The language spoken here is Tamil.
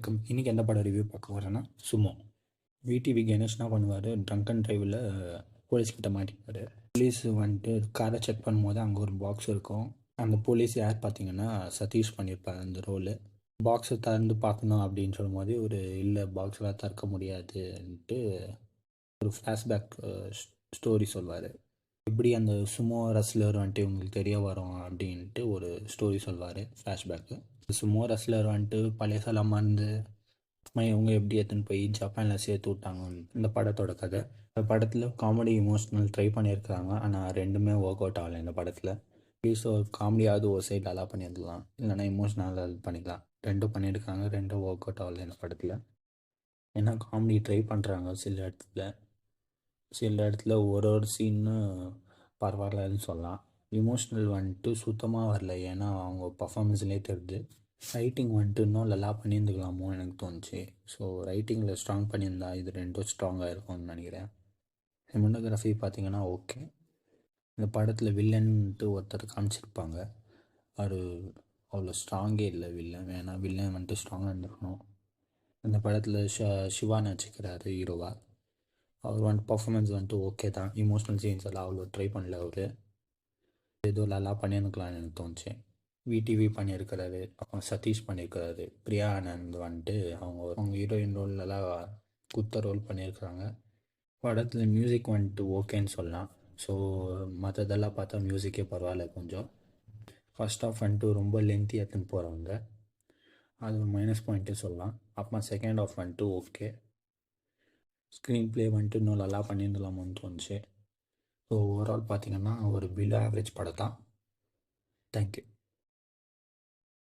வணக்கம். இன்றைக்கி எந்த படம் ரிவ்யூ பார்க்க போகிறேன்னா சுமோ. விடிவி கணேஷ் என்ன பண்ணுவார், ட்ரங்க் அண்ட் டிரைவில் போலீஸ்கிட்ட மாட்டிப்பார். போலீஸ் வந்துட்டு காரை செக் பண்ணும்போது அங்கே ஒரு பாக்ஸ் இருக்கும். அந்த போலீஸ் யார் பார்த்தீங்கன்னா சதீஷ் பண்ணியிருப்பார் அந்த ரோலு. பாக்ஸை திறந்து பார்க்கணும் அப்படின்னு சொல்லும்போது இல்லை பாக்ஸெலாம் திறக்க முடியாதுன்ட்டு ஒரு ஃப்ளாஷ்பேக் ஸ்டோரி சொல்வார். எப்படி அந்த சுமோ ரெஸ்லர் வந்துட்டு உங்களுக்கு தெரிய வரும் அப்படின்ட்டு ஒரு ஸ்டோரி சொல்வார் ஃப்ளாஷ்பேக்கு. சுமோ ரெஸ்லர் வந்துட்டு பழைய மறந்து இவங்க எப்படி எடுத்துன்னு போய் ஜப்பானில் சேர்த்து விட்டாங்க. இந்த படத்தோட கதை. இந்த படத்தில் காமெடி இமோஷ்னல் ட்ரை பண்ணியிருக்காங்க, ஆனால் ரெண்டுமே ஒர்க் அவுட் ஆகலை இந்த படத்தில். ப்ளீஸ் ஒரு காமெடியாவது ஒரு சைடு நல்லா பண்ணியிருக்கலாம், இல்லைனா இமோஷ்னலாக பண்ணிக்கலாம். ரெண்டும் பண்ணியிருக்காங்க, ரெண்டும் ஒர்க் அவுட் ஆகலை இந்த படத்தில். ஏன்னா காமெடி ட்ரை பண்ணுறாங்க சில இடத்துல ஒரு சீன்னு பரவாயில்லன்னு சொல்லலாம். இமோஷ்னல் வந்துட்டு சுத்தமாக வரல, ஏன்னா அவங்க பர்ஃபார்மன்ஸ்லேயே தெரியுது. ரைட்டிங் வந்துட்டு இன்னும் நல்லா பண்ணியிருந்துக்கலாமோ எனக்கு தோணுச்சு. ஸோ ரைட்டிங்கில் ஸ்ட்ராங் பண்ணியிருந்தா இது ரெண்டும் ஸ்ட்ராங்காக இருக்கும்னு நினைக்கிறேன். சினிமோட்டோகிராஃபி பார்த்திங்கன்னா ஓகே. இந்த படத்தில் வில்லன்ட்டு ஒருத்தர் காமிச்சிருப்பாங்க, அவர் அவ்வளோ ஸ்ட்ராங்கே இல்லை வில்லன். ஏன்னா வில்லன் வந்துட்டு ஸ்ட்ராங்காக இருந்திருக்கணும். இந்த படத்தில் சிவா நடிச்சிக்கிறாரு ஹீரோவா. அவர் வந்துட்டு பர்ஃபார்மன்ஸ் வந்துட்டு ஓகே தான். இமோஷ்னல் சீன்ஸ் எல்லாம் அவ்வளோ ட்ரை பண்ணல. அவர் ஏதோ நல்லா பண்ணியிருக்கலாம்னு எனக்கு தோணுச்சு. விடிவி பண்ணியிருக்கிறாரு, அப்புறம் சதீஷ் பண்ணியிருக்கிறாரு. பிரியா ஆனந்த் வந்துட்டு அவங்க ஹீரோயின் ரோல்லலாம் குத்த ரோல் பண்ணியிருக்கிறாங்க. படத்தில் மியூசிக் வந்துட்டு ஓகேன்னு சொல்லலாம். ஸோ மற்றதெல்லாம் பார்த்தா மியூசிக்கே பரவாயில்ல கொஞ்சம். ஃபர்ஸ்ட் ஆஃப் வந்துட்டு ரொம்ப லென்த்தி எடுத்துன்னு போகிறவங்க, அது ஒரு மைனஸ் பாயிண்ட்டு சொல்லலாம். அப்புறம் செகண்ட் ஆஃப் வந்துட்டு ஓகே. ஸ்க்ரீன் ப்ளே வந்துட்டு இன்னும் நல்லா பண்ணியிருந்தலாமோன்னு தோணுச்சு. ஸோ ஓவரால் பார்த்திங்கன்னா ஒரு பிலோ ஆவரேஜ் படம் தான். தேங்க்யூ.